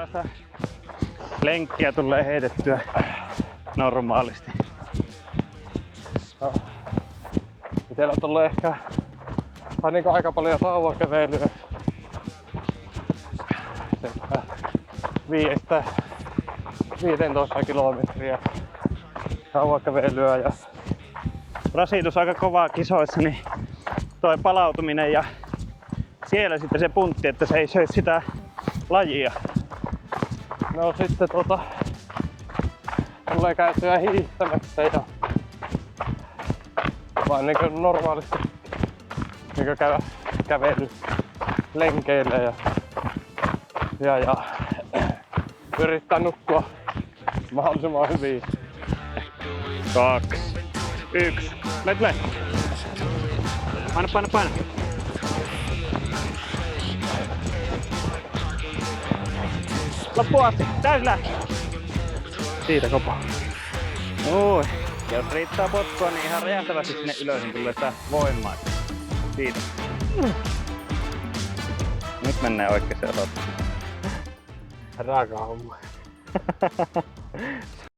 minkälaista lenkkiä tulee heitettyä normaalisti? No. Siellä tulee ehkä niin aika paljon sauvakävelyä. 5-15 kilometriä sauvakävelyä ja Rasitus aika kovaa kisoissa, niin toi palautuminen ja siellä sitten se puntti, että se ei söisi sitä lajia. no sitten tulee käytyä hiihtämässä ja vaan niin kuin normaalisti niin kuin kävely lenkeillä ja yrittää nukkua mahdollisimman hyvin. 2, 1, let. Paina. Loppuun asti, täys lähtö. Siitä kopaa. Oi. Jos riittää potkua, niin ihan räjähtävästi sinne ylös, niin tulee sitä voimaa. Siitä. Nyt mennään oikeeseen rataan. Raaka homma.